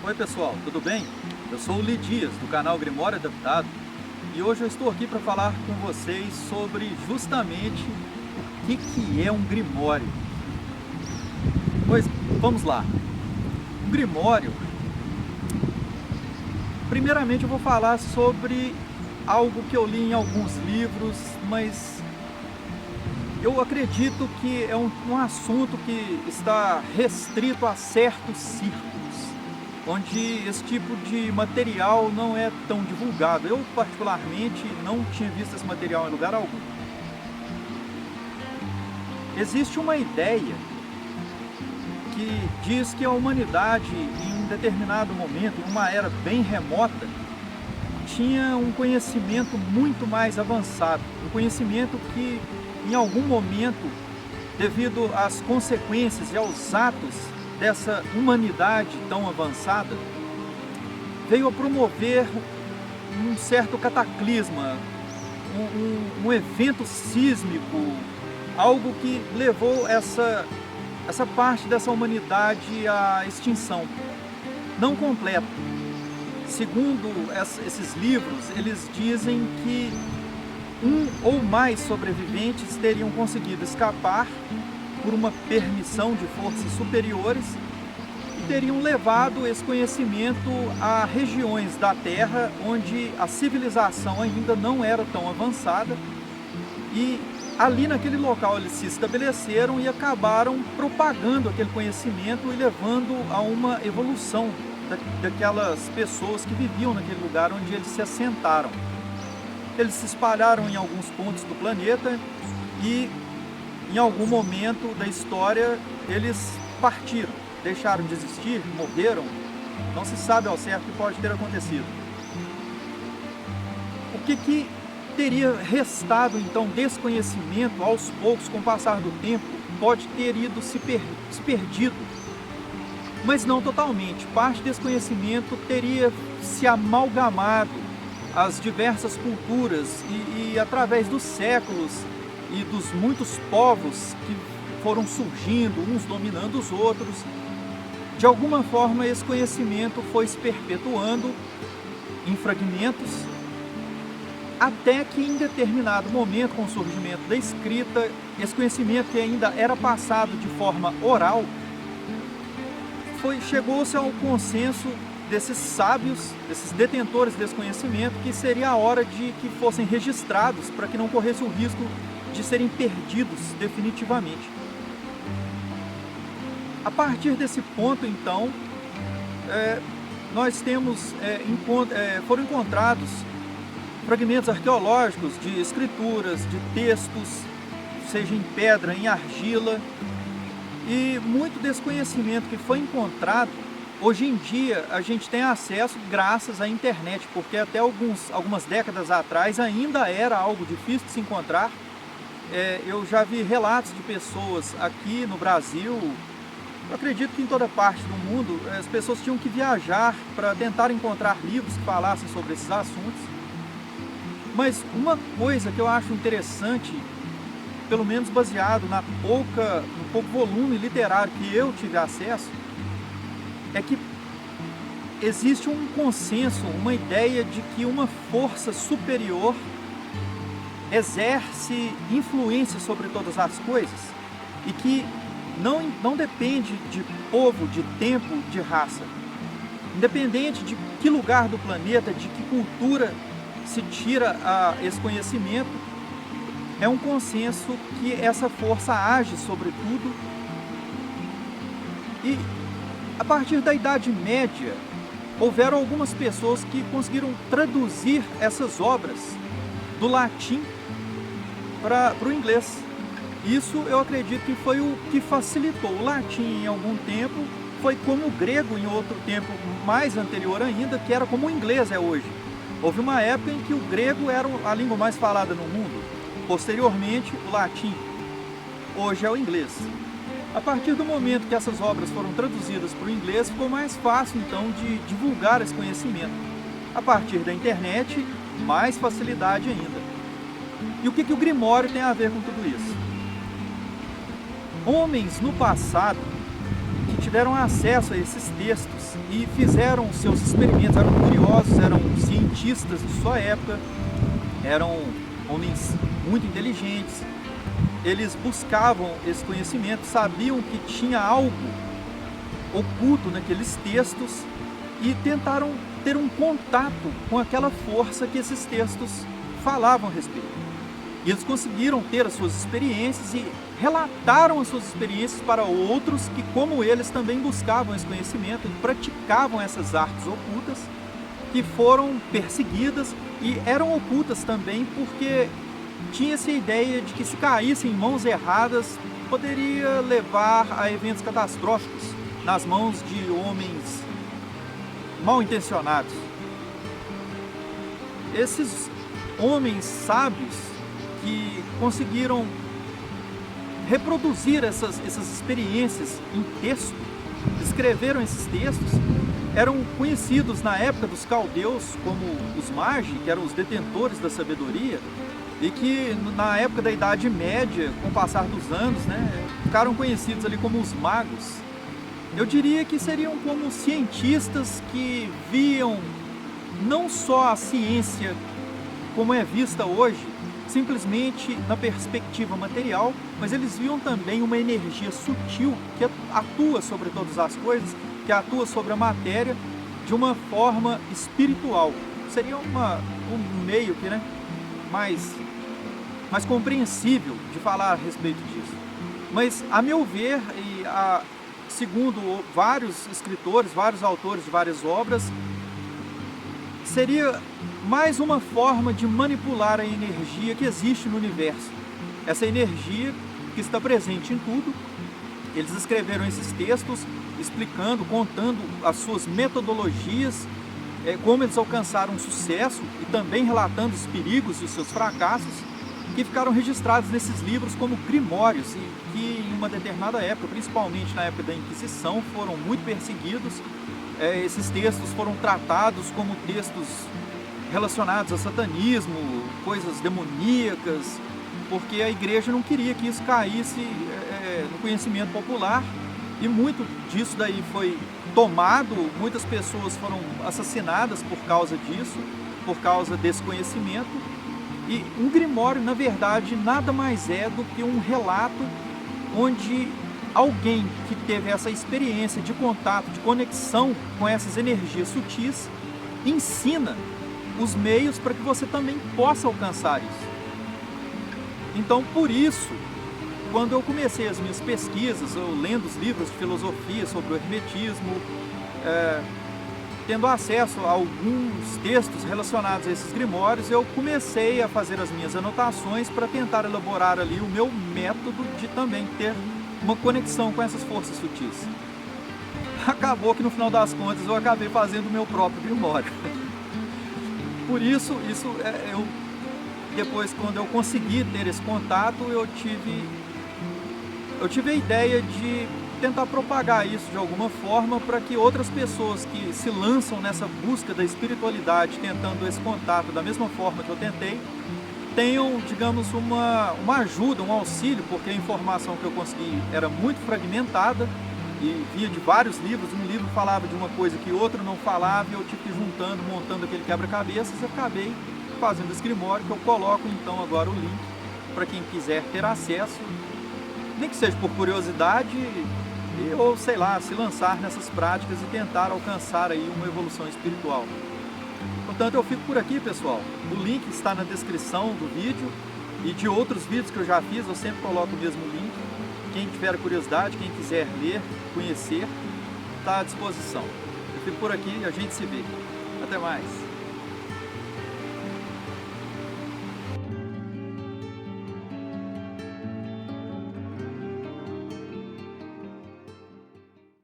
Oi pessoal, tudo bem? Eu sou o Li Dias, do canal Grimório Adaptado, e hoje eu estou aqui para falar com vocês sobre justamente o que é um grimório. Pois vamos lá. Um grimório, primeiramente eu vou falar sobre algo que eu li em alguns livros, mas eu acredito que é um assunto que está restrito a certos círculos, onde esse tipo de material não é tão divulgado. Eu, particularmente, não tinha visto esse material em lugar algum. Existe uma ideia que diz que a humanidade, em um determinado momento, em uma era bem remota, tinha um conhecimento muito mais avançado, um conhecimento que, em algum momento, devido às consequências e aos atos dessa humanidade tão avançada, veio a promover um certo cataclisma, um evento sísmico, algo que levou essa parte dessa humanidade à extinção, não completa. Segundo esses livros, eles dizem que um ou mais sobreviventes teriam conseguido escapar por uma permissão de forças superiores e teriam levado esse conhecimento a regiões da Terra onde a civilização ainda não era tão avançada, e ali naquele local eles se estabeleceram e acabaram propagando aquele conhecimento e levando a uma evolução daquelas pessoas que viviam naquele lugar onde eles se assentaram. Eles se espalharam em alguns pontos do planeta e em algum momento da história eles partiram, deixaram de existir, morreram, não se sabe ao certo o que pode ter acontecido. O que teria restado então desse conhecimento aos poucos, com o passar do tempo, pode ter ido se perdido, mas não totalmente. Parte desse conhecimento teria se amalgamado às diversas culturas e através dos séculos e dos muitos povos que foram surgindo, uns dominando os outros, de alguma forma esse conhecimento foi se perpetuando em fragmentos, até que em determinado momento, com o surgimento da escrita, esse conhecimento que ainda era passado de forma oral, chegou-se ao consenso desses sábios, desses detentores desse conhecimento, que seria a hora de que fossem registrados para que não corresse o risco de serem perdidos definitivamente. A partir desse ponto, então, nós temos, foram encontrados fragmentos arqueológicos de escrituras, de textos, seja em pedra, em argila, e muito desse conhecimento que foi encontrado, hoje em dia a gente tem acesso graças à internet, porque até algumas décadas atrás ainda era algo difícil de se encontrar. Eu já vi relatos de pessoas aqui no Brasil, eu acredito que em toda parte do mundo, as pessoas tinham que viajar para tentar encontrar livros que falassem sobre esses assuntos. Mas uma coisa que eu acho interessante, pelo menos baseado no pouco volume literário que eu tive acesso, é que existe um consenso, uma ideia de que uma força superior exerce influência sobre todas as coisas e que não depende de povo, de tempo, de raça. Independente de que lugar do planeta, de que cultura se tira esse conhecimento, é um consenso que essa força age sobre tudo. E a partir da Idade Média, houveram algumas pessoas que conseguiram traduzir essas obras do latim para o inglês. Isso eu acredito que foi o que facilitou. O latim em algum tempo foi como o grego em outro tempo mais anterior ainda, que era como o inglês é hoje. Houve uma época em que o grego era a língua mais falada no mundo. Posteriormente, o latim. Hoje é o inglês. A partir do momento que essas obras foram traduzidas para o inglês, ficou mais fácil, então, de divulgar esse conhecimento. A partir da internet, mais facilidade ainda. E o que o Grimório tem a ver com tudo isso? Homens no passado, que tiveram acesso a esses textos e fizeram seus experimentos, eram curiosos, eram cientistas de sua época, eram homens muito inteligentes, eles buscavam esse conhecimento, sabiam que tinha algo oculto naqueles textos e tentaram ter um contato com aquela força que esses textos falavam a respeito. E eles conseguiram ter as suas experiências e relataram as suas experiências para outros que, como eles, também buscavam esse conhecimento e praticavam essas artes ocultas, que foram perseguidas e eram ocultas também porque tinha essa ideia de que, se caíssem em mãos erradas, poderia levar a eventos catastróficos nas mãos de homens mal intencionados. Esses homens sábios que conseguiram reproduzir essas experiências em texto, escreveram esses textos, eram conhecidos na época dos caldeus como os magi, que eram os detentores da sabedoria, e que na época da Idade Média, com o passar dos anos, ficaram conhecidos ali como os magos. Eu diria que seriam como cientistas que viam não só a ciência como é vista hoje, simplesmente na perspectiva material, mas eles viam também uma energia sutil que atua sobre todas as coisas, que atua sobre a matéria de uma forma espiritual. Seria um meio que, mais compreensível de falar a respeito disso. Mas, a meu ver, segundo vários escritores, vários autores de várias obras, seria mais uma forma de manipular a energia que existe no universo. Essa energia que está presente em tudo. Eles escreveram esses textos explicando, contando as suas metodologias, como eles alcançaram sucesso e também relatando os perigos e os seus fracassos, que ficaram registrados nesses livros como grimórios e que em uma determinada época, principalmente na época da Inquisição, foram muito perseguidos. Esses textos foram tratados como textos relacionados a satanismo, coisas demoníacas, porque a igreja não queria que isso caísse no conhecimento popular, e muito disso daí foi tomado, muitas pessoas foram assassinadas por causa disso, por causa desse conhecimento. E um grimório, na verdade, nada mais é do que um relato onde alguém que teve essa experiência de contato, de conexão com essas energias sutis, ensina os meios para que você também possa alcançar isso. Então, por isso, quando eu comecei as minhas pesquisas, eu lendo os livros de filosofia sobre o hermetismo, tendo acesso a alguns textos relacionados a esses grimórios, eu comecei a fazer as minhas anotações para tentar elaborar ali o meu método de também ter uma conexão com essas forças sutis. Acabou que no final das contas eu acabei fazendo o meu próprio grimório. Por isso, depois, quando eu consegui ter esse contato, eu tive a ideia de tentar propagar isso de alguma forma para que outras pessoas que se lançam nessa busca da espiritualidade, tentando esse contato da mesma forma que eu tentei, tenham, digamos, uma ajuda, um auxílio, porque a informação que eu consegui era muito fragmentada e via de vários livros. Um livro falava de uma coisa que outro não falava, e eu tive que ir juntando, montando aquele quebra-cabeças, e acabei fazendo esse grimório, que eu coloco então agora o link para quem quiser ter acesso, nem que seja por curiosidade, ou sei lá, se lançar nessas práticas e tentar alcançar aí uma evolução espiritual. Portanto, eu fico por aqui, pessoal. O link está na descrição do vídeo, e de outros vídeos que eu já fiz, eu sempre coloco o mesmo link. Quem tiver curiosidade, quem quiser ler, conhecer, está à disposição. Eu fico por aqui e a gente se vê. Até mais!